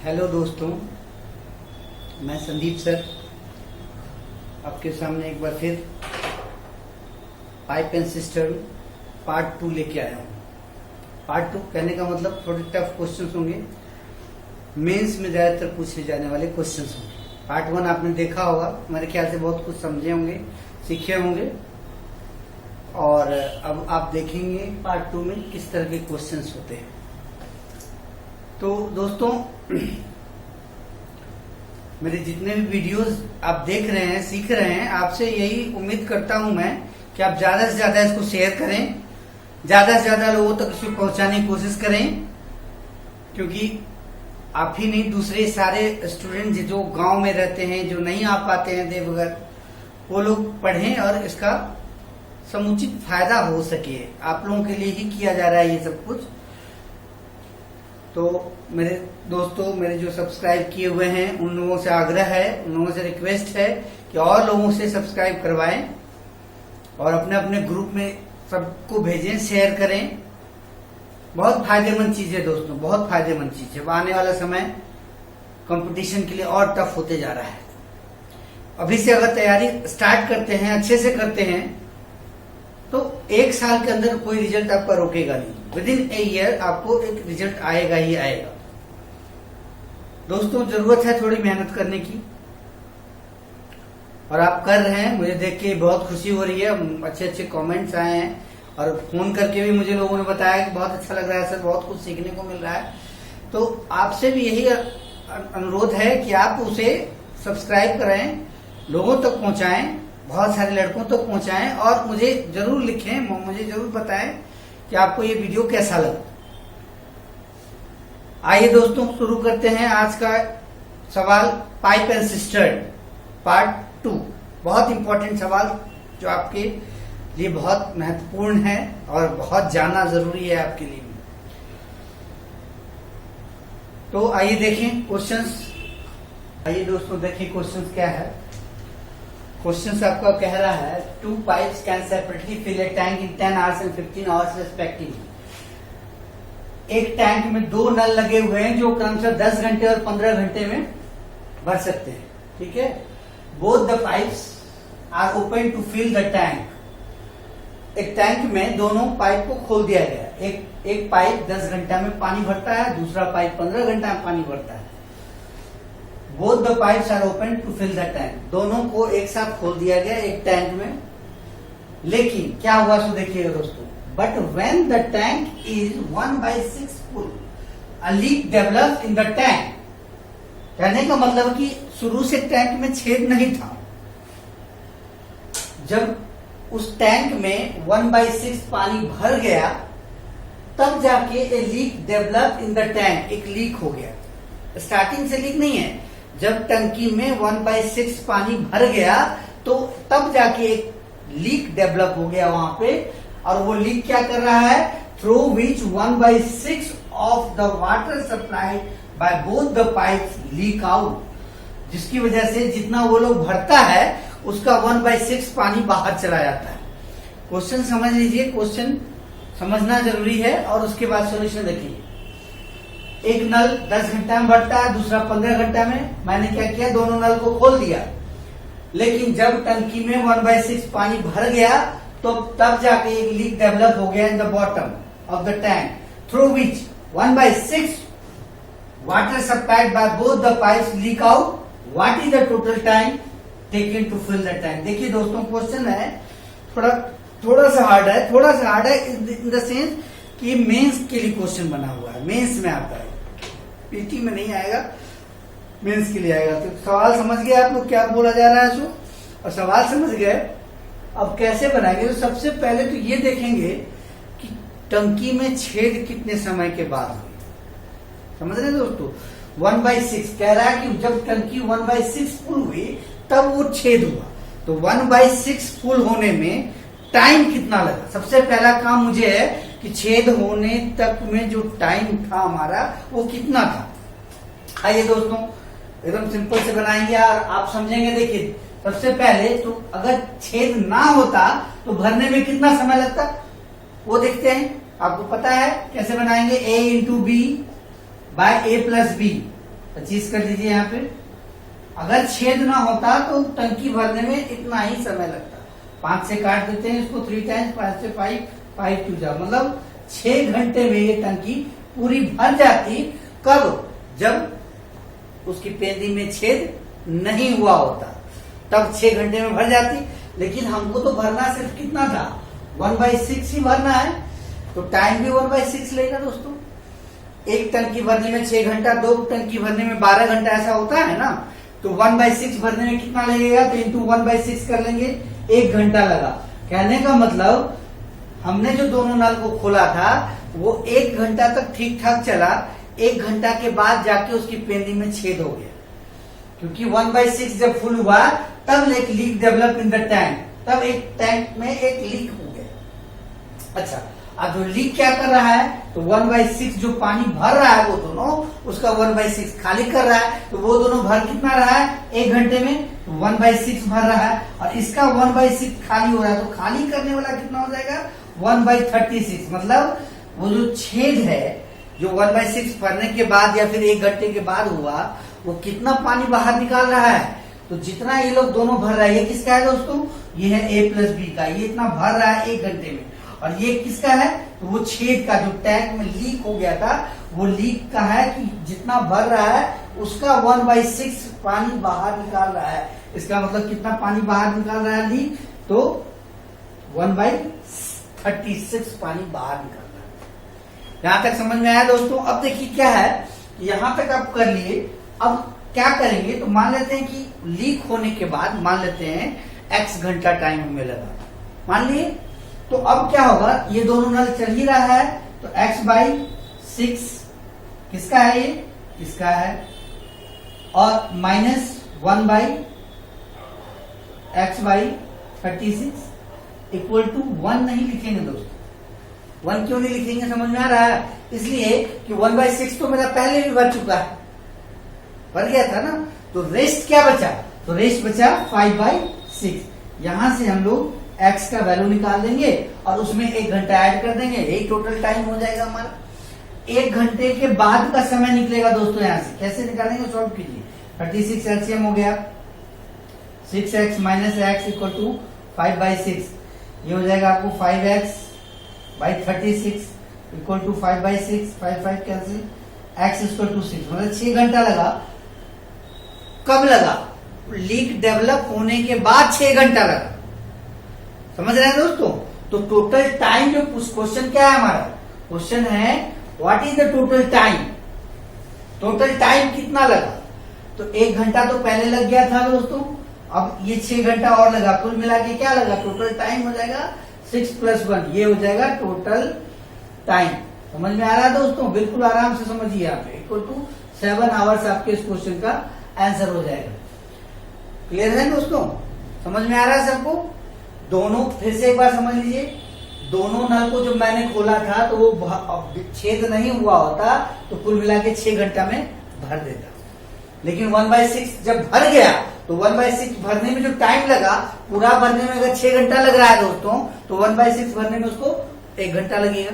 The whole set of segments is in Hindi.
हेलो दोस्तों, मैं संदीप सर आपके सामने एक बार फिर पाइप एंड सिस्टम पार्ट 2 लेके आया हूँ। पार्ट 2 कहने का मतलब थोड़े टफ क्वेश्चंस होंगे, मेंस में ज्यादातर पूछे जाने वाले क्वेश्चंस होंगे। पार्ट 1 आपने देखा होगा, मेरे ख्याल से बहुत कुछ समझे होंगे, सीखे होंगे, और अब आप देखेंगे पार्ट 2 में किस तरह के क्वेश्चंस होते हैं। तो दोस्तों, मेरे जितने भी वीडियोस आप देख रहे हैं, सीख रहे हैं, आपसे यही उम्मीद करता हूं मैं कि आप ज्यादा से ज्यादा इसको शेयर करें, ज्यादा से ज्यादा लोगों तक इसको पहुंचाने की कोशिश करें, क्योंकि आप ही नहीं, दूसरे सारे स्टूडेंट जो गांव में रहते हैं, जो नहीं आ पाते हैं देवघर, वो लोग पढ़ें और इसका समुचित फायदा हो सके। आप लोगों के लिए ही किया जा रहा है ये सब कुछ। तो मेरे दोस्तों, मेरे जो सब्सक्राइब किए हुए हैं, उन लोगों से आग्रह है, उन लोगों से रिक्वेस्ट है कि और लोगों से सब्सक्राइब करवाएं और अपने अपने ग्रुप में सबको भेजें, शेयर करें। बहुत फायदेमंद चीज है दोस्तों, बहुत फायदेमंद चीज है। आने वाला समय कंपटीशन के लिए और टफ होते जा रहा है। अभी से अगर तैयारी स्टार्ट करते हैं, अच्छे से करते हैं, तो 1 साल के अंदर कोई रिजल्ट आपका रोकेगा नहीं। विदिन ए ईयर आपको एक रिजल्ट आएगा ही आएगा। दोस्तों, जरूरत है थोड़ी मेहनत करने की, और आप कर रहे हैं। मुझे देख के बहुत खुशी हो रही है, अच्छे अच्छे कमेंट्स आए हैं, और फोन करके भी मुझे लोगों ने बताया कि बहुत अच्छा लग रहा है सर, बहुत कुछ सीखने को मिल रहा है। तो आपसे भी यही अनुरोध है कि आप उसे सब्सक्राइब करें, लोगों तक पहुंचाएं, बहुत सारे लड़कों तक पहुंचाएं, और मुझे जरूर लिखें, मुझे जरूर बताएं कि आपको ये वीडियो कैसा लगा। आइए दोस्तों, शुरू करते हैं आज का सवाल, पाइप एंड सिस्टर्न पार्ट 2। बहुत इंपॉर्टेंट सवाल जो आपके लिए बहुत महत्वपूर्ण है और बहुत जानना जरूरी है आपके लिए। तो आइए देखें क्वेश्चंस। आइए दोस्तों देखें क्वेश्चंस क्या है। क्वेश्चन आपका कह रहा है 2 pipes can separately fill a tank in 10 hours and 15 hours respectively। एक टैंक में 2 नल लगे हुए हैं जो क्रमशः 10 घंटे और 15 घंटे में भर सकते हैं। ठीक है। Both the pipes are open to fill the tank. एक टैंक में दोनों पाइप को खोल दिया गया। एक पाइप 10 घंटा में पानी भरता है, दूसरा पाइप 15 घंटा में पानी भरता है। Both the pipes are open to fill the tank. दोनों को एक साथ खोल दिया गया एक टैंक में। लेकिन क्या हुआ सो देखिएगा दोस्तों। But when the tank is 1/6 full, a leak develops in the tank। कहने का मतलब कि शुरू से टैंक में छेद नहीं था। जब उस टैंक में 1/6 पानी भर गया, तब जाके a leak develop in the tank. एक लीक हो गया। स्टार्टिंग से लीक नहीं है। जब टंकी में 1/6 पानी भर गया, तो तब जाके एक लीक डेवलप हो गया वहां पे। और वो लीक क्या कर रहा है? Through which 1/6 of the water supply bye both the pipes leak out. जिसकी वजह से जितना वो लोग भरता है, उसका 1/6 पानी बाहर चला जाता है। क्वेश्चन समझ लीजिए, क्वेश्चन समझना जरूरी है, और उसके बाद सोल्यूशन देखिए। एक नल 10 घंटा में भरता है, दूसरा 15 घंटा में। मैंने क्या किया, दोनों नल को खोल दिया। लेकिन जब टंकी में 1/6 पानी भर गया, तो तब जाके एक लीक डेवलप हो गया in the bottom of the tank, through which 1/6 water supplied by both the pipes leak out. What is the total time taken to fill the tank. देखिए दोस्तों, क्वेश्चन है थोड़ा सा हार्ड है, थोड़ा सा हार्ड है इन द सेंस कि मेंस के लिए क्वेश्चन बना हुआ है, मेंस में आता है, पीटी में नहीं आएगा, मेंस के लिए आएगा। तो सवाल समझ गए आप लोग क्या बोला जा रहा है सो, और सवाल समझ गए। अब कैसे बनाएंगे? तो सबसे पहले तो ये देखेंगे कि टंकी में छेद कितने समय के बाद हुई। समझ रहे दोस्तों? 1/6 कह रहा है कि जब टंकी 1/6 फुल हुई, तब वो छेद हुआ। तो 1/6 फुल होने में टाइम कितना लगा? सबसे पहला काम मुझे है कि छेद होने तक में जो टाइम था हमारा, वो कितना था। आइए दोस्तों, एकदम सिंपल से बनाएंगे और आप समझेंगे। देखिए, सबसे पहले तो अगर छेद ना होता तो भरने में कितना समय लगता, वो देखते हैं। आपको पता है कैसे बनाएंगे, a into b by a plus b. 25 कर दीजिए यहाँ पे। अगर छेद ना होता तो टंकी भरने में इतना ही समय लगता। 5 से काट देते हैं इसको 3 टाइम्स, 5 से 5, 5 टू जा, मतलब 6 घंटे में ये टंकी पूरी भर जाती। कब? जब उसकी पेंदी में छेद नहीं हुआ होता, तब 6 घंटे में भर जाती। लेकिन हमको तो भरना सिर्फ कितना था, 1/6 ही भरना है, तो टाइम भी 1/6 लेगा दोस्तों। एक टंकी भरने में 6 घंटा, 2 टंकी भरने में 12 घंटा, ऐसा होता है ना। तो 1/6 भरने में कितना लगेगा, तो इंटू 1/6 कर लेंगे, 1 घंटा लगा। कहने का मतलब हमने जो दोनों नल को खोला था वो 1 घंटा तक ठीक ठाक चला, 1 घंटा के बाद जाके उसकी पेंदी में छेद हो गया, क्योंकि 1/6 जब फुल हुआ तब एक leak develop in the tank, तब एक टैंक में एक लीक हो गया। अच्छा, अब जो लीक क्या कर रहा है, तो 1/6 जो पानी भर रहा है वो दोनों, उसका 1/6 खाली कर रहा है, तो वो दोनों भर कितना रहा है 1 घंटे में, तो 1/6 भर रहा है, और इसका 1/6 खाली हो रहा है, तो खाली करने वाला कितना हो जाएगा 1/36। मतलब वो जो छेद है जो 1/6 भरने के बाद या फिर 1 घंटे के बाद हुआ, वो कितना पानी बाहर निकाल रहा है। तो जितना ये लोग दोनों भर रहा है, ये किसका है दोस्तों, ये है A+B का, ये इतना भर रहा है 1 घंटे में। और ये किसका है, तो वो छेद का जो टैंक में लीक हो गया था, वो लीक का है कि जितना भर रहा है उसका 1/6 पानी बाहर निकाल रहा है। इसका मतलब कितना पानी बाहर निकाल रहा है लीक, तो 1/36 पानी बाहर निकाल रहा है। यहां तक समझ में आया दोस्तों। अब देखिए क्या है, यहां तक आप कर लिए। अब क्या करेंगे, तो मान लेते हैं कि लीक होने के बाद मान लेते हैं x घंटा टाइम हमें लगा, मान लिए। तो अब क्या होगा, ये दोनों नल चल ही रहा है, तो x/6 किसका है, ये किसका है, और -1/x/36 इक्वल टू 1 नहीं लिखेंगे दोस्तों। 1 क्यों नहीं लिखेंगे, समझ में आ रहा है, इसलिए कि 1/6 तो मेरा पहले भी भर चुका है, भर गया था ना। तो रेस्ट क्या बचा, तो रेस्ट बचा 5/6। यहां से हम लोग x का वैल्यू निकाल देंगे और उसमें 1 घंटा ऐड कर देंगे, यही टोटल टाइम हो जाएगा हमारा। 1 घंटे के बाद का समय निकलेगा दोस्तों। यहां से कैसे निकालेंगे, सॉल्व कीजिए। 36 एलसीएम हो गया, 6x - x इक्वल टू 5/6, ये हो जाएगा आपको 5x/36 equal to 5/6, 5 cancel, x equal to 6, मतलब 6 घंटा लगा। कब लगा, लीक डेवलप होने के बाद 6 घंटा लगा, समझ रहे हैं दोस्तों। तो टोटल टाइम जो क्वेश्चन क्या है हमारा, क्वेश्चन है what is the total time, total time कितना लगा। तो 1 घंटा तो पहले लग गया था दोस्तों, अब ये 6 घंटा और लगा, कुल मिला के क्या लगा, टोटल टाइम हो जाएगा 6 + 1, ये हो जाएगा टोटल टाइम। समझ में आ रहा है दोस्तों, बिल्कुल आराम से समझिए आप, इक्वल टू 7 आवर्स आपके इस क्वेश्चन का आंसर हो जाएगा। क्लियर है दोस्तों, समझ में आ रहा है सबको। दोनों फिर से एक बार समझ लीजिए, दोनों नल को जब मैंने खोला था तो वो छेद नहीं हुआ होता, तो कुल मिला के 6 घंटा में भर देता। लेकिन 1/6 जब भर गया, तो 1/6 भरने में जो टाइम लगा, पूरा भरने में अगर 6 घंटा लग रहा है दोस्तों, तो 1/6 भरने में उसको 1 घंटा लगेगा।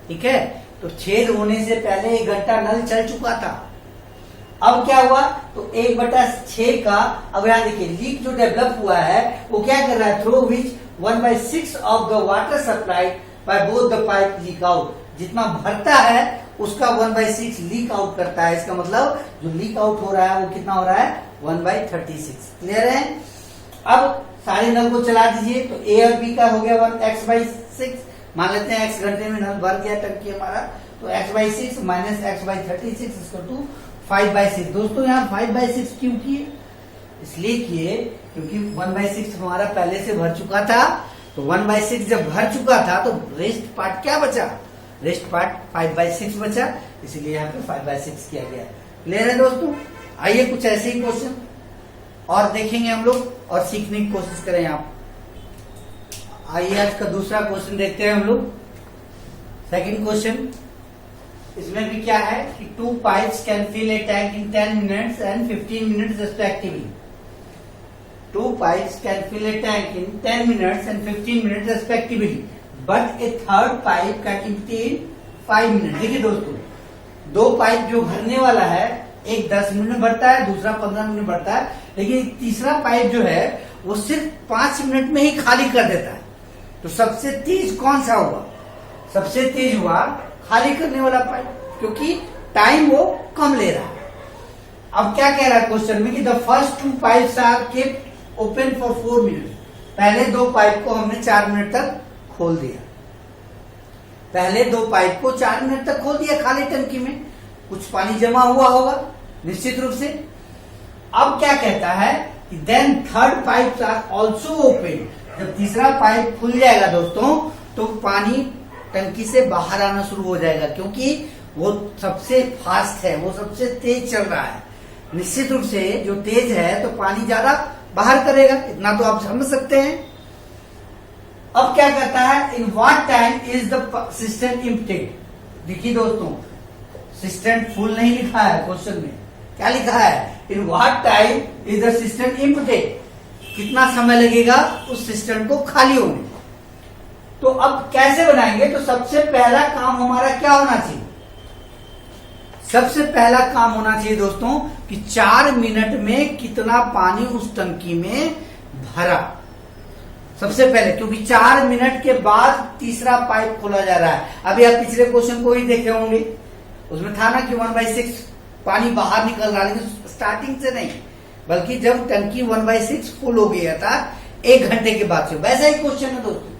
ठीक है, तो छेद होने से पहले 1 घंटा नल चल चुका था। अब क्या हुआ, तो 1/6 का, अब यहां देखिए लीक जो डेवलप हुआ है वो क्या कर रहा है, through which 1/6 of the water supplied by both the pipe leak out, जितना भरता है उसका 1/6 लीक आउट करता है। इसका मतलब जो लीक आउट हो रहा है वो कितना हो रहा है, 1/36। क्लियर है। अब सारे नल को चला दीजिए, तो A और B का हो गया 1x/6, मान लेते हैं x घंटे में नल भर गया टंकी हमारा, तो x/6 - x/36 इक्वल टू 5/6। दोस्तों यहाँ 5/6 क्यों किए, इसलिए किए क्योंकि 1/6 हमारा पहले से भर चुका था। तो 1/6 जब भर चुका था तो रेस्ट पार्ट क्या बचा, रेस्ट पार्ट 5/6 बचा, इसीलिए यहाँ पे 5/6 किया गया। क्लियर है दोस्तों। आइए कुछ ऐसे ही क्वेश्चन और देखेंगे हम लोग और सीखने की कोशिश करें आप। आइए आज का दूसरा क्वेश्चन देखते हैं हम लोग। सेकंड क्वेश्चन, इसमें भी क्या है कि 2 pipes can fill a tank in 10 minutes and 15 minutes respectively. 2 pipes can fill a tank in 10 minutes and 15 minutes respectively, but a third pipe can empty in 5 minutes. देखिए दोस्तों, 2 पाइप जो भरने वाला है, एक 10 मिनट में भरता है, दूसरा 15 मिनट में भरता है, लेकिन तीसरा पाइप जो है वो सिर्फ 5 मिनट में ही खाली कर देता है। तो सबसे तेज कौन सा हुआ? सबसे तेज हुआ खाली करने वाला पाइप, क्योंकि टाइम वो कम ले रहा है। अब क्या कह रहा है क्वेश्चन में कि the first 2 pipes are kept open for 4 minute. पहले 2 पाइप को हमने 4 मिनट तक खोल दिया। पहले 2 पाइप को 4 मिनट तक खोल दिया खाली टंकी में, कुछ पानी जमा हुआ होगा निश्चित रूप से। अब क्या कहता है कि then third pipes are also open. जब तीसरा पाइप खुल जाएगा दोस्तों, तो पानी टंकी से बाहर आना शुरू हो जाएगा, क्योंकि वो सबसे फास्ट है, वो सबसे तेज चल रहा है। निश्चित रूप से जो तेज है तो पानी ज्यादा बाहर करेगा, इतना तो आप समझ सकते हैं। अब क्या कहता है, in what time is the system emptied. देखिए दोस्तों, सिस्टम फुल नहीं लिखा है क्वेश्चन में, क्या लिखा है, in what time is the system emptied. कितना समय लगेगा उस सिस्टम को खाली होने। तो अब कैसे बनाएंगे? तो सबसे पहला काम हमारा क्या होना चाहिए? सबसे पहला काम होना चाहिए दोस्तों कि 4 मिनट में कितना पानी उस टंकी में भरा, सबसे पहले, क्योंकि 4 मिनट के बाद तीसरा पाइप खोला जा रहा है। अभी आप पिछले क्वेश्चन को ही देखे होंगे, उसमें था ना कि 1/6 पानी बाहर निकल रहा है, लेकिन स्टार्टिंग से नहीं, बल्कि जब टंकी 1/6 फुल हो गया था 1 घंटे के बाद से। वैसा ही क्वेश्चन है दोस्तों।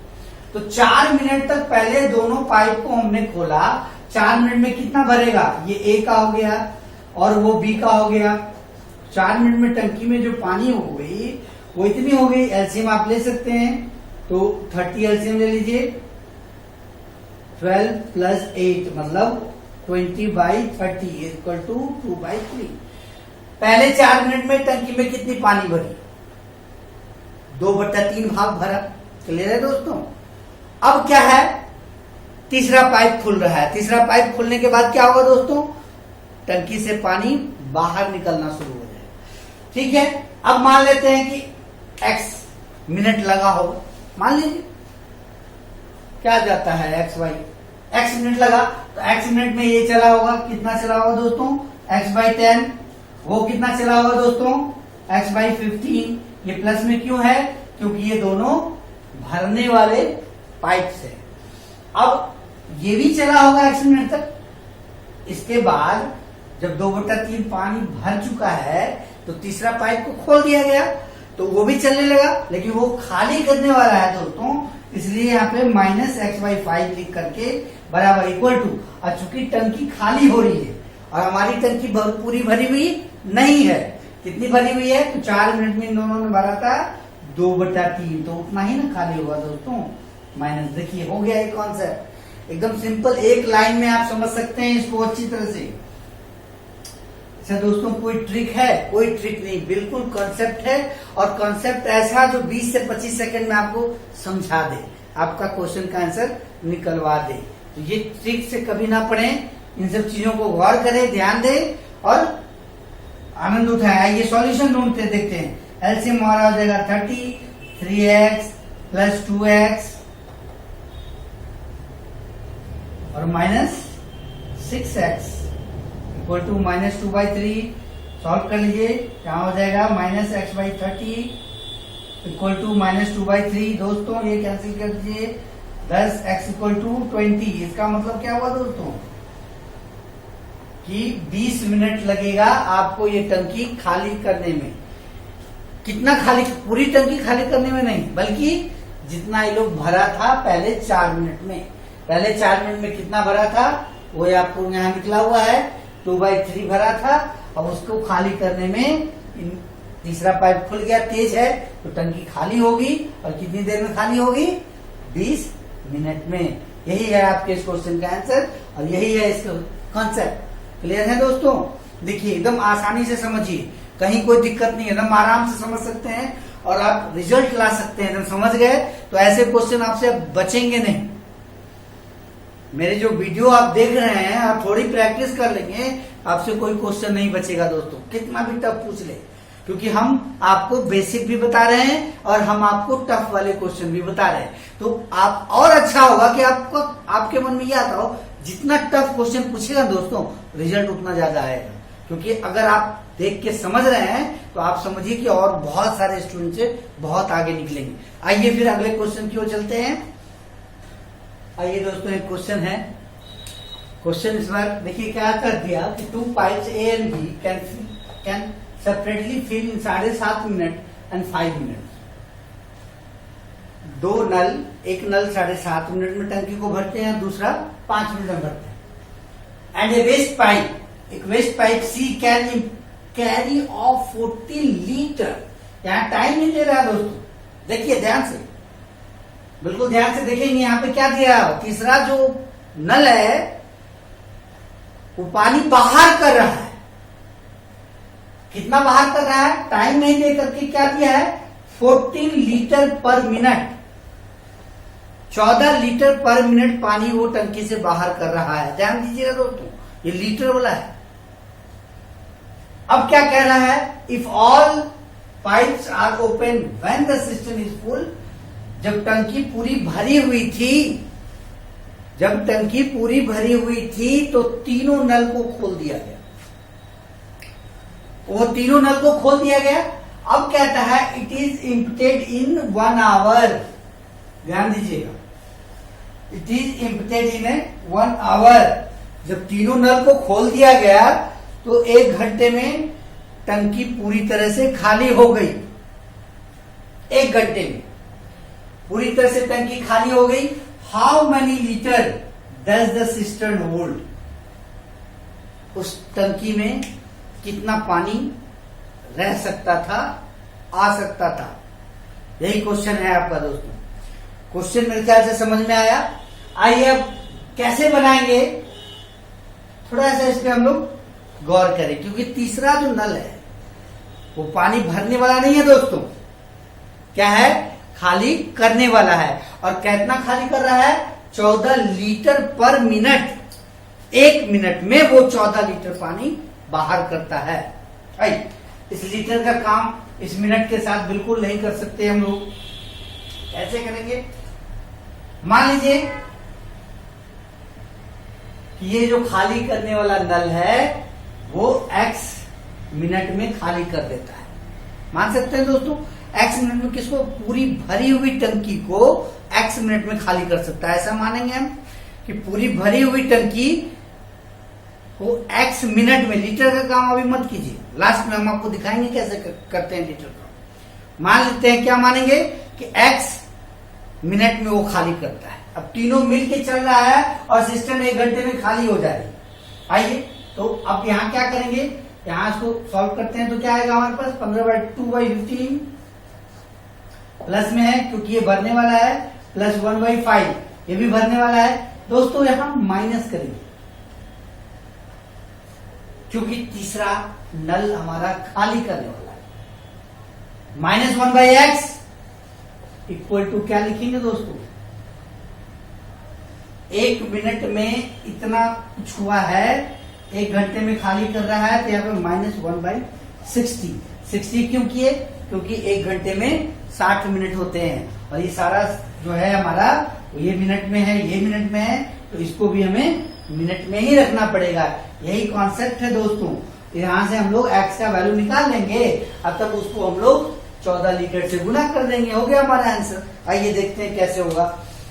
तो 4 मिनट तक पहले दोनों पाइप को हमने खोला, 4 मिनट में कितना भरेगा? ये ए का हो गया और वो बी का हो गया। 4 मिनट में टंकी में जो पानी हो गई वो इतनी हो गई। एलसीएम आप ले सकते हैं, तो 30 एलसीएम ले लीजिए, 12 + 8 मतलब 20/30 इक्वल टू 2/3। पहले 4 मिनट में टंकी में कितनी पानी भरी? 2/3 भाग भरा। क्लियर है दोस्तों? अब क्या है, तीसरा पाइप खुल रहा है। तीसरा पाइप खुलने के बाद क्या होगा दोस्तों? टंकी से पानी बाहर निकलना शुरू हो जाएगा। ठीक है, अब मान लेते हैं कि x मिनट लगा हो, मान लीजिए क्या जाता है x मिनट लगा, तो x मिनट में ये चला होगा, कितना चला होगा दोस्तों? x/10। वो कितना चला होगा दोस्तों? x/15। ये प्लस में क्यों है? क्योंकि ये दोनों भरने वाले पाइप से। अब ये भी चला होगा x मिनट तक। इसके बाद जब 2/3 पानी भर चुका है तो तीसरा पाइप को खोल दिया गया, तो वो भी चलने लगा, लेकिन वो खाली करने वाला है दोस्तों, इसलिए यहाँ पे -x/5 लिख करके बराबर इक्वल टू। और चूंकि टंकी खाली हो रही है और हमारी टंकी पूरी भरी हुई नहीं है, कितनी भरी हुई है? तो 4 मिनट में इन दोनों ने भरा था 2/3, तो उतना ही ना खाली होगा दोस्तों, माइनस। देखिए हो गया ये कॉन्सेप्ट, एकदम सिंपल, एक लाइन में आप समझ सकते हैं इसको अच्छी तरह से। अच्छा दोस्तों, कोई ट्रिक है? कोई ट्रिक नहीं, बिल्कुल कॉन्सेप्ट है, और कॉन्सेप्ट ऐसा जो 20 से 25 सेकंड में आपको समझा दे, आपका क्वेश्चन का आंसर निकलवा दे। तो ये ट्रिक से कभी ना पढ़ें, इन सब चीजों को गौर करें, ध्यान दें और आनंद उठाएं। आइए सॉल्यूशन ढूंढते देखते हैं। एलसीएम हमारा हो जाएगा 30, 3x + 2x और -6x इक्वल टू -2/3। सॉल्व कर लीजिए, क्या हो जाएगा? -x/30 equal to -2/3। दोस्तों ये कैंसिल कर दीजिए, 10x इक्वल टू 20। इसका मतलब क्या हुआ दोस्तों कि 20 मिनट लगेगा आपको ये टंकी खाली करने में। कितना खाली? पूरी टंकी खाली करने में नहीं, बल्कि जितना ये लोग भरा था पहले 4 मिनट में। पहले 4 मिनट में कितना भरा था वो आपको यहाँ निकला हुआ है, 2/3 भरा था। अब उसको खाली करने में तीसरा पाइप खुल गया, तेज है, तो टंकी खाली होगी। और कितनी देर में खाली होगी? 20 मिनट में। यही है आपके इस क्वेश्चन का आंसर और यही है इसका कॉन्सेप्ट। क्लियर है दोस्तों? देखिए एकदम आसानी से समझिए, कहीं कोई दिक्कत नहीं है, एकदम आराम से समझ सकते हैं और आप रिजल्ट ला सकते हैं। जब समझ गए तो ऐसे क्वेश्चन आपसे बचेंगे नहीं। मेरे जो वीडियो आप देख रहे हैं, आप थोड़ी प्रैक्टिस कर लेंगे, आपसे कोई क्वेश्चन नहीं बचेगा दोस्तों, कितना भी टफ पूछ ले, क्योंकि हम आपको बेसिक भी बता रहे हैं और हम आपको टफ वाले क्वेश्चन भी बता रहे हैं। तो आप और अच्छा होगा कि आपके मन में ये आता हो, जितना टफ क्वेश्चन पूछेगा दोस्तों, रिजल्ट उतना ज्यादा आएगा। क्योंकि अगर आप देख के समझ रहे हैं तो आप समझिए कि और बहुत सारे स्टूडेंट से बहुत आगे निकलेंगे। आइए फिर अगले क्वेश्चन की ओर चलते हैं। आइए दोस्तों, एक क्वेश्चन है। क्वेश्चन इस बार देखिए क्या कर दिया कि 2 pipes A and B can separately fill in 7.5 minute and 5 minute. दो नल, एक नल 7.5 मिनट में टंकी को भरते हैं, दूसरा 5 मिनट में भरते हैं। एंड ए वेस्ट पाइप, एक waste pipe C can carry off 14 litre. यहां टाइम नहीं दे रहा है दोस्तों, देखिए ध्यान से, बिल्कुल ध्यान से देखेंगे। यहां पे क्या दिया, तीसरा जो नल है वो पानी बाहर कर रहा है। कितना बाहर कर रहा है, टाइम नहीं दे करके क्या दिया है, 14 लीटर पर मिनट, 14 लीटर पर मिनट पानी वो टंकी से बाहर कर रहा है। ध्यान दीजिएगा दोस्तों, ये लीटर वाला है। अब क्या कह रहा है, if all pipes are open when the system is full. जब टंकी पूरी भरी हुई थी, जब टंकी पूरी भरी हुई थी तो तीनों नल को खोल दिया गया, वो तीनों नल को खोल दिया गया। अब कहता है इट इज इम्प्टेड इन 1 आवर। ध्यान दीजिएगा, इट इज इम्प्टेड इन 1 आवर। जब तीनों नल को खोल दिया गया तो 1 घंटे में टंकी पूरी तरह से खाली हो गई। 1 घंटे में पूरी तरह से टंकी खाली हो गई। How many litre does the cistern hold. उस टंकी में कितना पानी रह सकता था, आ सकता था। यही क्वेश्चन है आपका दोस्तों। क्वेश्चन मेरे ख्याल से समझ में आया। आइए अब कैसे बनाएंगे, थोड़ा सा इस पे हम लोग गौर करें, क्योंकि तीसरा जो नल है वो पानी भरने वाला नहीं है दोस्तों, क्या है, खाली करने वाला है। और कितना खाली कर रहा है, 14 लीटर पर मिनट। 1 मिनट में वो 14 लीटर पानी बाहर करता है। इस लीटर का काम इस मिनट के साथ बिल्कुल नहीं कर सकते हम लोग। कैसे करेंगे, मान लीजिए कि ये जो खाली करने वाला नल है वो x मिनट में खाली कर देता है। मान सकते हैं दोस्तों, x मिनट में किसको, पूरी भरी हुई टंकी को x मिनट में खाली कर सकता है। ऐसा मानेंगे हम कि पूरी भरी हुई टंकी को x मिनट में, लीटर का काम अभी मत कीजिए, लास्ट में हम आपको दिखाएंगे कैसे करते हैं लीटर का। मान लेते हैं, क्या मानेंगे कि x मिनट में वो खाली करता है। अब तीनों मिल के चल रहा है और सिस्टम 1 घंटे में खाली हो जाएगी। आइए तो अब यहाँ क्या करेंगे, यहाँ इसको सॉल्व करते हैं तो क्या आएगा हमारे पास, 15/2/15 प्लस में है क्योंकि ये भरने वाला है, प्लस 1/5 ये भी भरने वाला है। दोस्तों यहाँ माइनस करेंगे क्योंकि तीसरा नल हमारा खाली करने वाला है। -1/x इक्वल टू क्या लिखेंगे दोस्तों, 1 मिनट में इतना कुछ हुआ है, 1 घंटे में खाली कर रहा है, तो यहाँ पे -1/60। 60 क्यों किए, क्योंकि 1 घंटे में 60 मिनट होते हैं और ये सारा जो है हमारा ये मिनट में है, ये मिनट में है, तो इसको भी हमें मिनट में ही रखना पड़ेगा। यही कॉन्सेप्ट है दोस्तों। यहाँ से हम लोग x का वैल्यू निकाल लेंगे, अब तक उसको हम लोग 14 लीटर से गुना कर देंगे, हो गया हमारा आंसर। आइए देखते हैं कैसे होगा।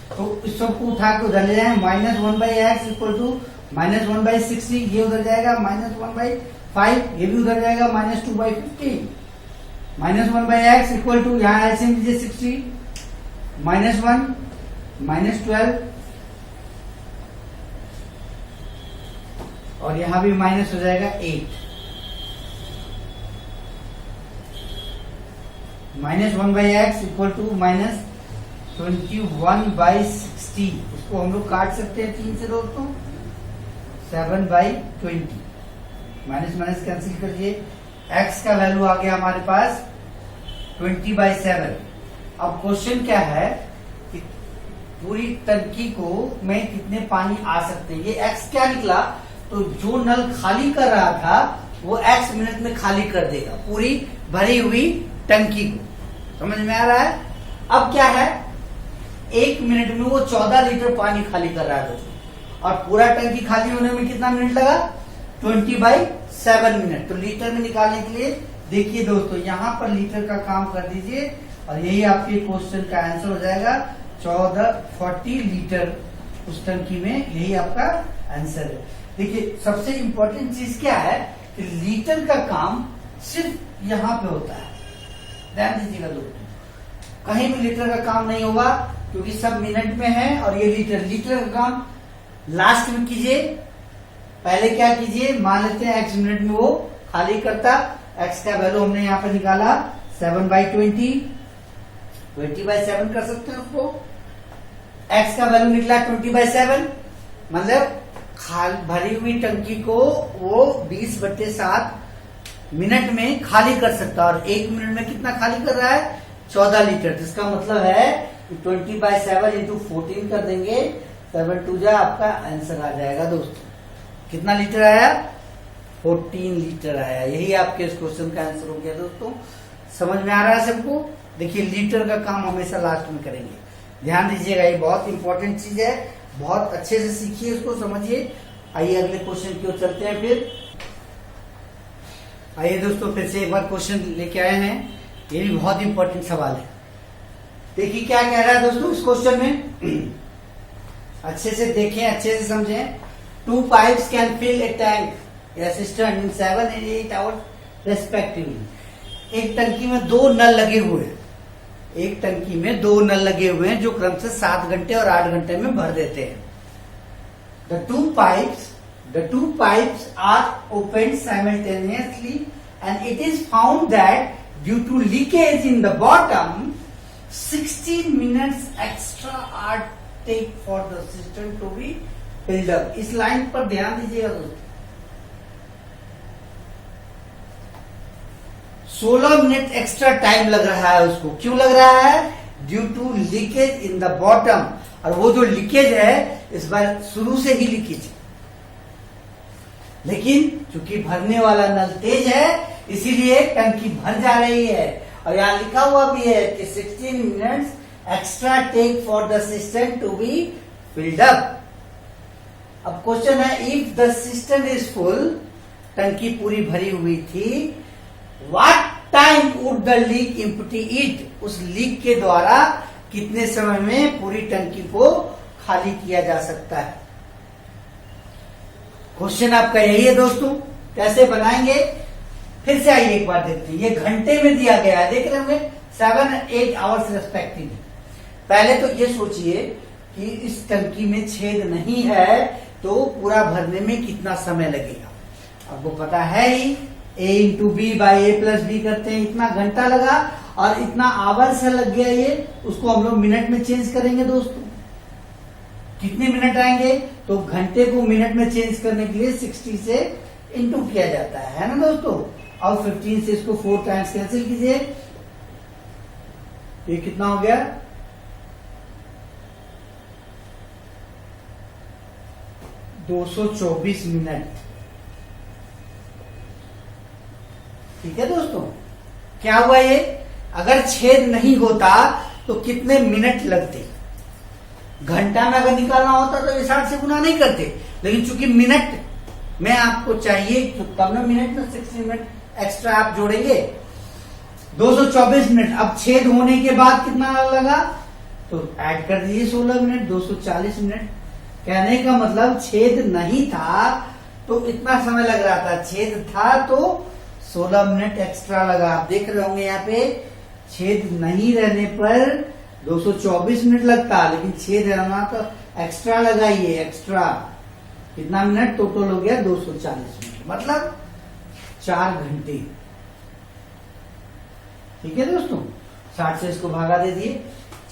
तो इस सबको उठा के उधर ले जाए, -1/x इक्वल टू -1/60, ये उधर जाएगा, -1/5 ये भी उधर जाएगा, -2/15। -1/x इक्वल टू, यहाँ एलसीएम लीजिए 60, -1 -12 और यहां भी माइनस हो जाएगा 8। -1/x equal to -21/60। इसको हम लोग काट सकते हैं 3 से दोस्तों, 7/20। माइनस माइनस कैंसिल करिए, x का वैल्यू आ गया हमारे पास 20/7। अब क्वेश्चन क्या है कि पूरी टंकी को में कितने पानी आ सकते हैं, ये x क्या निकला, तो जो नल खाली कर रहा था वो x मिनट में खाली कर देगा पूरी भरी हुई टंकी को। समझ में आ रहा है। अब क्या है, 1 मिनट में वो 14 लीटर पानी खाली कर रहा है दोस्तों, और पूरा टंकी खाली होने में कितना मिनट लगा, 20/7। 7 मिनट। तो लीटर में निकालने के लिए देखिए दोस्तों, यहाँ पर लीटर का काम कर दीजिए और यही आपके क्वेश्चन का आंसर हो जाएगा। 40 लीटर उस टंकी में, यही आपका आंसर है। देखिए सबसे इंपॉर्टेंट चीज क्या है कि लीटर का काम सिर्फ यहाँ पे होता है, ध्यान दीजिएगा दोस्तों, कहीं भी लीटर का काम नहीं होगा क्योंकि सब मिनट में है। और ये लीटर का काम लास्ट में कीजिए। पहले क्या कीजिए, मान लेते हैं x मिनट में वो खाली करता, x का वैल्यू हमने यहाँ पे निकाला 7/20, 20/7 कर सकते हैं उसको। x का वैल्यू निकला 20/7, मतलब भरी हुई टंकी को वो 20/7 मिनट में खाली कर सकता है। और 1 मिनट में कितना खाली कर रहा है, 14 लीटर। जिसका मतलब है 20/7 इंटू 14 कर देंगे, 7 2 जा आपका आंसर आ जाएगा दोस्तों। कितना लीटर आया, 14 लीटर आया। यही आपके इस क्वेश्चन का आंसर हो गया दोस्तों। समझ में आ रहा है सबको। देखिए लीटर का काम हमेशा लास्ट में करेंगे, ध्यान दीजिएगा, ये बहुत इंपॉर्टेंट चीज है, बहुत अच्छे से सीखिए इसको, समझिए। आइए अगले क्वेश्चन की ओर चलते हैं। फिर आइए दोस्तों, फिर से एक बार क्वेश्चन लेके आए हैं, ये भी बहुत इंपॉर्टेंट सवाल है। देखिए क्या कह रहा है दोस्तों इस क्वेश्चन में, अच्छे से देखें, अच्छे से समझें। 2 pipes can fill a tank या system in 7 and 8 hours respectively। एक टंकी में 2 नल लगे हुए हैं, एक टंकी में 2 नल लगे हुए हैं जो क्रम से 7 घंटे और 8 घंटे में भर देते हैं। The two pipes are opened simultaneously and it is found that due to leakage in the bottom, 16 minutes extra are take for the system to be filled up। इस लाइन पर ध्यान दीजिएगा दोस्तों, 16 मिनट एक्स्ट्रा टाइम लग रहा है उसको। क्यों लग रहा है, due to leakage in the bottom. और वो जो लीकेज है इस बार शुरू से ही लीकेज है, लेकिन चूंकि भरने वाला नल तेज है इसीलिए टंकी भर जा रही है। और यहाँ लिखा हुआ भी है कि 16 minutes extra take for the system to be filled up. अब क्वेश्चन है, if the system is full, टंकी पूरी भरी हुई थी, what time would the leak empty it, उस लीक के द्वारा कितने समय में पूरी टंकी को खाली किया जा सकता है। क्वेश्चन आपका यही है दोस्तों, कैसे बनाएंगे फिर से आइए एक बार देखते हैं। ये घंटे में दिया गया है, देख रहे होंगे 7 and 8 hours रेस्पेक्टिवली। पहले तो ये सोचिए कि इस टंकी में छेद नहीं है तो पूरा भरने में कितना समय लगेगा। आपको पता है ही, a into b by a plus b करते हैं, इतना घंटा लगा और इतना आवर से लग गया ये, उसको हम लोग मिनट में चेंज करेंगे दोस्तों। कितने मिनट आएंगे, तो घंटे को मिनट में चेंज करने के लिए 60 से इंटू किया जाता है ना दोस्तों। और 15 से इसको 4 टाइम्स कैंसिल कीजिए, ये कितना हो गया, 224 मिनट। ठीक है दोस्तों, क्या हुआ ये, अगर छेद नहीं होता तो कितने मिनट लगते। घंटा में अगर निकालना होता तो ये 60 से गुना नहीं करते, लेकिन चूंकि मिनट में आपको चाहिए तो तब ना मिनट में 60 मिनट एक्स्ट्रा आप जोड़ेंगे, 224 मिनट। अब छेद होने के बाद कितना लगा, तो ऐड कर दीजिए 16 मिनट, 240 मिनट। कहने का मतलब छेद नहीं था तो इतना समय लग रहा था, छेद था तो 16 मिनट एक्स्ट्रा लगा। आप देख रहे होंगे यहाँ पे छेद नहीं रहने पर 224 मिनट लगता, लेकिन छेद रहना तो एक्स्ट्रा लगाइए, एक्स्ट्रा कितना मिनट, टोटल हो गया 240 मिनट, मतलब 4 घंटे। ठीक है दोस्तों, 60 से इसको भागा दे दिए,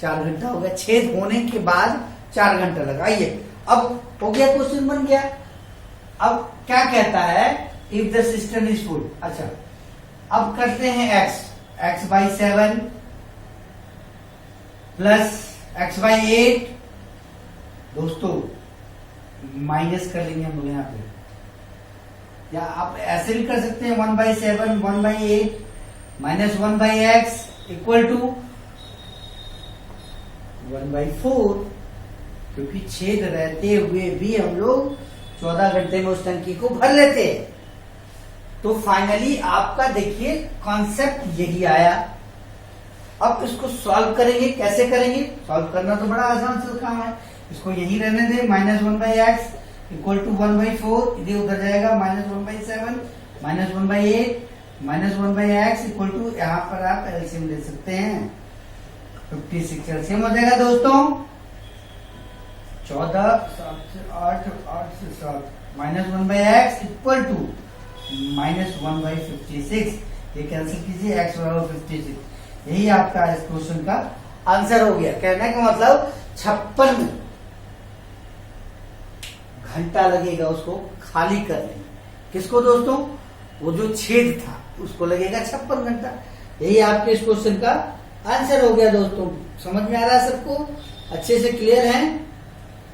4 घंटा हो गया। छेद होने के बाद 4 घंटा लगा। आइए अब हो गया, क्वेश्चन बन गया। अब क्या कहता है, if the system is full. अच्छा अब करते हैं x by 7 plus x by 8। दोस्तों माइनस कर लेंगे हम लोग यहाँ पे, या आप ऐसे भी कर सकते हैं 1/7 1/8 माइनस 1/x इक्वल टू 1/4, क्योंकि छेद रहते हुए भी हम लोग 14 घंटे में उस टंकी को भर लेते हैं। तो फाइनली आपका देखिए कॉन्सेप्ट यही आया। अब इसको सॉल्व करेंगे, कैसे करेंगे? सॉल्व करना तो बड़ा आसान सा काम है। इसको यही रहने दे, -1/x इक्वल टू 1/4, इधर उधर जाएगा, -1/7 -1/8 -1/x इक्वल टू, यहाँ पर आप एलसीएम ले सकते हैं, 56 एलसीएम हो जाएगा दोस्तों, 14 7 से 8 8 से 7 -1/x इक्वल टू -1/56, ये कैंसिल कीजिए, x बराबर 56, यही आपका इस क्वेश्चन का आंसर हो गया। कहने का मतलब 56 घंटा लगेगा उसको खाली करने में। किसको दोस्तों? वो जो छेद था उसको लगेगा 56 घंटा। यही आपके इस क्वेश्चन का आंसर हो गया दोस्तों। समझ में आ रहा है सबको? अच्छे से क्लियर है?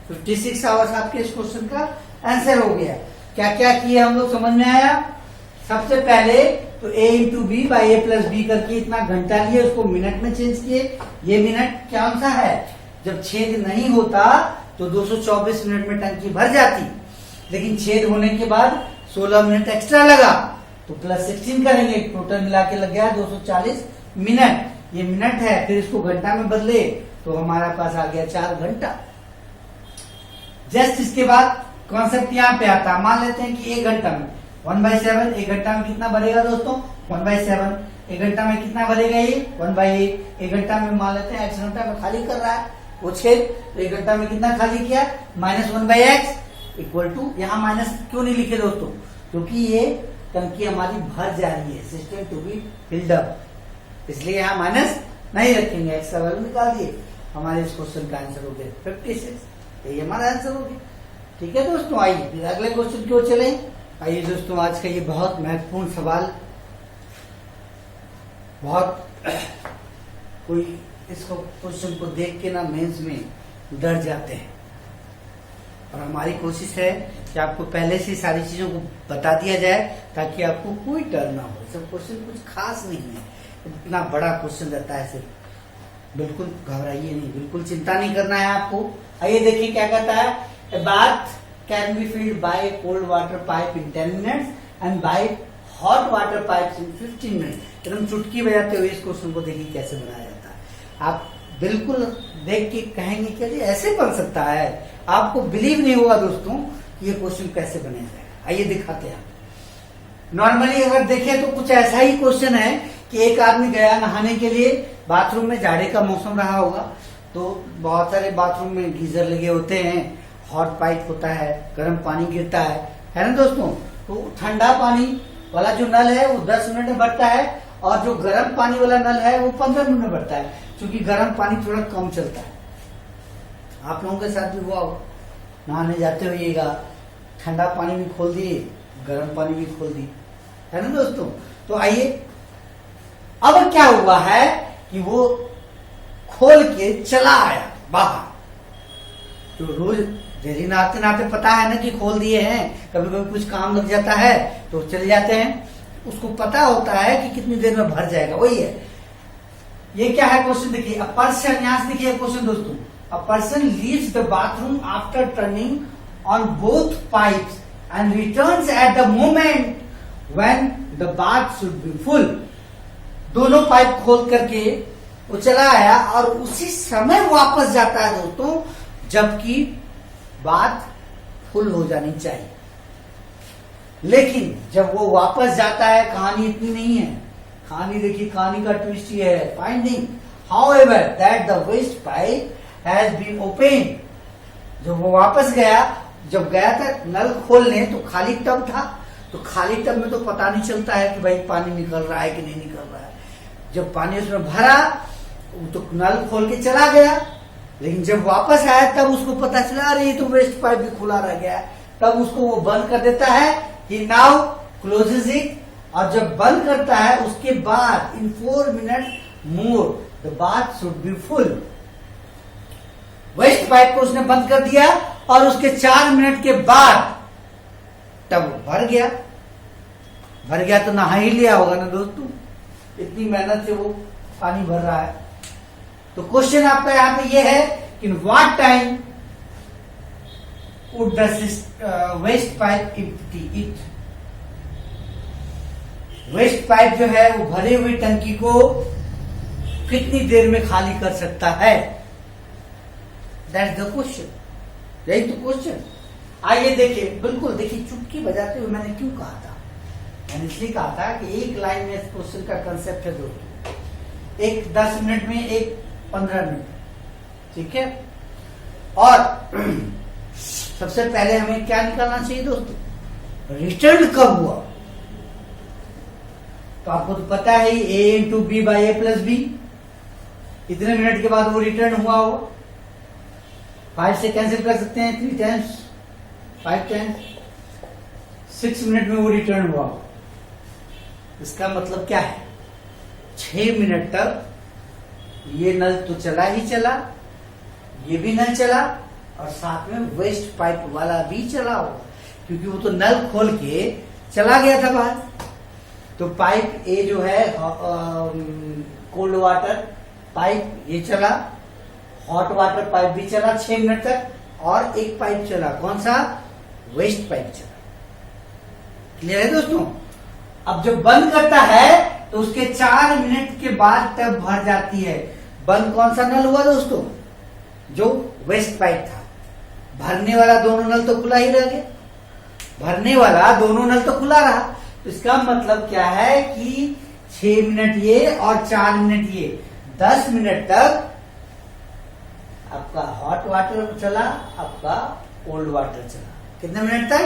56 आवर्स आपके इस क्वेश्चन का आंसर हो गया। क्या क्या किए हम लोग, समझ में आया? सबसे पहले तो a into b by a plus b करके इतना घंटा लिए, उसको मिनट में चेंज किए। ये मिनट क्या सा है? जब छेद नहीं होता तो 224 मिनट में टंकी भर जाती, लेकिन छेद होने के बाद 16 मिनट एक्स्ट्रा लगा तो +16 करेंगे, टोटल मिला के लग गया 240 मिनट। ये मिनट है, फिर इसको घंटा में बदले तो हमारा पास आ गया 4 घंटा। जस्ट इसके बाद कॉन्सेप्ट यहाँ पे आता, मान लेते हैं कि 1 घंटा में 1/7, 1 घंटा में कितना बढ़ेगा दोस्तों? 1/7। 1 घंटा में कितना बढ़ेगा? ये 1/8। 1 घंटा में मान लेते हैं x घंटा में खाली कर रहा है वो छेद, तो 1 घंटा में कितना खाली किया? -1/x इक्वल टू, यहाँ माइनस क्यों नहीं लिखे दोस्तों? क्योंकि ये टंकी हमारी भर जा रही है, system to be filled up, इसलिए यहाँ माइनस नहीं रखेंगे। एक्स का वैल्यू निकाल दिए, हमारे इस क्वेश्चन का आंसर हो गया 56। यही हमारा आंसर हो गया। ठीक है दोस्तों, आइए फिर अगले क्वेश्चन की ओर चलें। आइए दोस्तों, आज का ये बहुत महत्वपूर्ण सवाल, बहुत कोई इसको क्वेश्चन को देख के ना मेंस में डर जाते हैं, और हमारी कोशिश है कि आपको पहले से सारी चीजों को बता दिया जाए ताकि आपको कोई डर ना हो। सब क्वेश्चन कुछ खास नहीं है, इतना बड़ा क्वेश्चन रहता है, सिर्फ बिल्कुल घबराइए नहीं, बिल्कुल चिंता नहीं करना है आपको। आइए देखिए क्या कहता है। A bath can be filled by cold water pipe in 10 minutes and by hot water pipe in 15 minutes. एकदम चुटकी बजाते हुए इस क्वेश्चन को देखिए कैसे बनाया जाता है। आप बिल्कुल देख के कहेंगे कि ऐसे बन सकता है, आपको बिलीव नहीं होगा दोस्तों ये क्वेश्चन कैसे बनेगा। आइए दिखाते हैं। नॉर्मली अगर देखें तो कुछ ऐसा ही क्वेश्चन है कि एक आदमी गया नहाने के लिए बाथरूम में, जाड़े का मौसम रहा होगा तो बहुत सारे बाथरूम में गीजर लगे होते हैं, हॉट पाइप होता है, गर्म पानी गिरता है ना दोस्तों। तो ठंडा पानी वाला जो नल है वो 10 मिनट में भरता है, और जो गर्म पानी वाला नल है वो 15 मिनट में भरता है, क्योंकि गर्म पानी थोड़ा कम चलता है। आप लोगों के साथ भी हुआ हो, नहाने जाते होइएगा, ठंडा पानी भी खोल दिए, गर्म पानी भी खोल दी, है ना दोस्तों। तो आइए, अब क्या हुआ है कि वो खोल के चला आया बाहर। तो रोज डेली नहाते नहाते पता है ना कि खोल दिए हैं, कभी कभी कुछ काम लग जाता है तो चले जाते हैं, उसको पता होता है कि कितनी देर में भर जाएगा। वही है, ये क्या है क्वेश्चन देखिए। अ पर्सन, यहां से देखिए क्वेश्चन दोस्तों, a person leaves the bathroom after turning on both pipes and returns at the moment when the bath should be full. दोनों पाइप खोल करके वो चला आया और उसी समय वापस जाता है दोस्तों जबकि बात फुल हो जानी चाहिए। लेकिन जब वो वापस जाता है, कहानी इतनी नहीं है, कहानी देखिए, कहानी का ट्विस्ट ये है, finding however that the waste pipe has been open. जब वो वापस गया, जब गया था नल खोलने तो खाली टब था, तो खाली टब में तो पता नहीं चलता है कि भाई पानी निकल रहा है कि नहीं निकल रहा है। जब पानी उसमें भरा तो नल खोल के चला गया, लेकिन जब वापस आया तब उसको पता चला अरे ये तो वेस्ट पाइप भी खुला रह गया, तब उसको वो बंद कर देता है। ही नाउ क्लोजेज इट, और जब बंद करता है उसके बाद in 4 minute more the bath should be full. Waste pipe को उसने बंद कर दिया और उसके 4 मिनट के बाद टब भर गया। भर गया तो नहा ही लिया होगा ना दोस्तों, इतनी मेहनत से वो पानी भर रहा है। तो क्वेश्चन आपका यहां पे ये है कि in what time would the waste pipe empty it. Waste pipe जो है वो भरी हुई टंकी को कितनी देर में खाली कर सकता है? That's the question. यही तो क्वेश्चन। आइए देखिए, बिल्कुल देखिए, चुटकी बजाते हुए मैंने क्यों कहा था? मैंने इसलिए कहा था कि एक लाइन में इस क्वेश्चन का कंसेप्ट है दोस्तों, एक 10 मिनट में, एक 15 मिनट, ठीक है। और सबसे पहले हमें क्या निकालना चाहिए दोस्तों? रिटर्न कब हुआ? तो आपको तो पता है a into b by a plus b, इतने मिनट के बाद वो रिटर्न हुआ होगा। 5 से कैंसिल कर सकते हैं, 3 टाइम्स 5 टाइम्स 6 मिनट में वो रिटर्न हुआ होगा। इसका मतलब क्या है? 6 मिनट तक ये नल तो चला ही चला, ये भी नल चला, और साथ में वेस्ट पाइप वाला भी चला होगा, क्योंकि वो तो नल खोल के चला गया था बाहर। तो पाइप ए जो है कोल्ड वाटर पाइप ये चला, हॉट वाटर पाइप भी चला 6 मिनट तक, और एक पाइप चला, कौन सा? वेस्ट पाइप चला। क्लियर है दोस्तों? अब जब बंद करता है तो उसके 4 मिनट के बाद टब भर जाती है। बंद कौन सा नल हुआ दोस्तों? जो वेस्ट पाइप था। भरने वाला दोनों नल तो खुला ही रह गया, भरने वाला दोनों नल तो खुला रहा। तो इसका मतलब क्या है कि 6 मिनट ये और 4 मिनट ये, 10 मिनट तक आपका हॉट वाटर चला, आपका कोल्ड वाटर चला। कितने मिनट तक?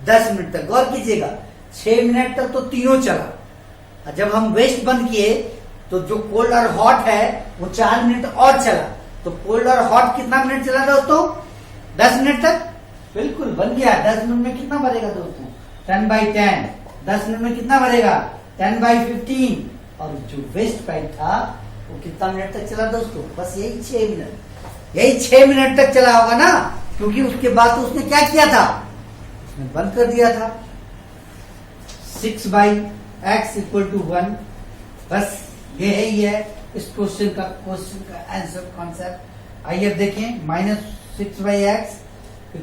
10 मिनट तक। गौर कीजिएगा, 6 मिनट तक तो तीनों चला। जब हम वेस्ट बंद किए तो जो कोल्ड और हॉट है वो 4 मिनट और चला। तो कोल्ड और हॉट कितना मिनट चला दोस्तों? 10 मिनट तक। बिल्कुल बन गया। 10 मिनट में कितना भरेगा दोस्तों? 10/10। 10 मिनट में कितना भरेगा? 10/15। और जो वेस्ट पाइप था वो कितना मिनट तक चला दोस्तों? बस यही 6 मिनट। यही 6 मिनट तक चला होगा ना, क्योंकि उसके बाद तो उसने क्या किया था? उसने बंद कर दिया था। 6/x = 1। बस ये है ही है इस क्वेश्चन का आंसर कॉन्सेप्ट। आइए अब देखें, -6/x =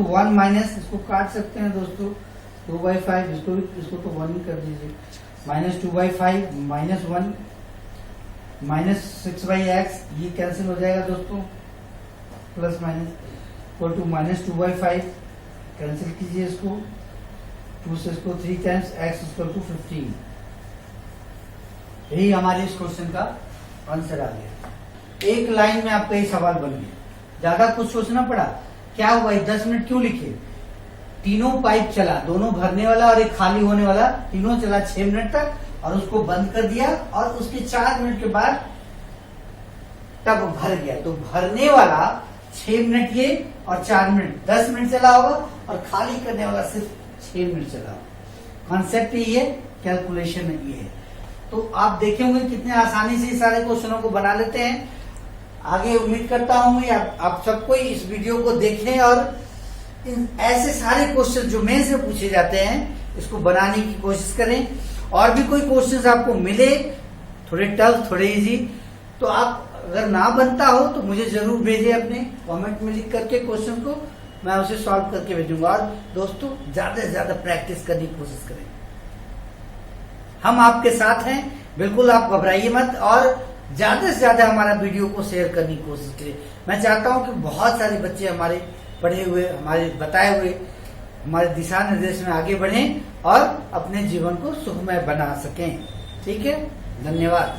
1 माइनस, इसको काट सकते हैं दोस्तों, 2/5, इसको तो 1 ही कर दीजिए। -2/5 -1 -6/x, ये कैंसिल हो जाएगा दोस्तों, plus minus equal to -2/5, cancel कीजिए इसको, 2 से इसको 3 टाइम्स, x = 15। यही हमारे इस क्वेश्चन का आंसर आ गया। एक लाइन में आपका ये सवाल बन गया, ज्यादा कुछ सोचना पड़ा। क्या हुआ, 10 मिनट क्यों लिखे? तीनों पाइप चला, दोनों भरने वाला और एक खाली होने वाला, तीनों चला 6 मिनट तक, और उसको बंद कर दिया, और उसके 4 मिनट के बाद टब भर गया। तो भरने वाला 6 मिनट ये और 4 मिनट, 10 मिनट चला होगा, और खाली करने वाला सिर्फ 6 मिनट चला होगा। कॉन्सेप्ट ये है, कैलकुलेशन ये है। तो आप देखे होंगे कितने आसानी से सारे क्वेश्चनों को बना लेते हैं। आगे उम्मीद करता हूं आप सबको इस वीडियो को देखें और ऐसे सारे क्वेश्चन जो मेंस में पूछे जाते हैं इसको बनाने की कोशिश करें। और भी कोई क्वेश्चंस आपको मिले थोड़े टफ, थोड़े इजी, तो आप अगर ना बनता हो तो मुझे जरूर भेजें, अपने कमेंट में लिख करके क्वेश्चन को, मैं उसे सॉल्व करके भेजूंगा। और दोस्तों, ज्यादा से ज्यादा प्रैक्टिस करने की कोशिश करें, हम आपके साथ हैं, बिल्कुल आप घबराइए मत, और ज्यादा से ज्यादा हमारा वीडियो को शेयर करने की कोशिश करें। मैं चाहता हूं कि बहुत सारे बच्चे हमारे पढ़े हुए, हमारे बताए हुए, हमारे दिशा निर्देश में आगे बढ़ें और अपने जीवन को सुखमय बना सकें। ठीक है, धन्यवाद।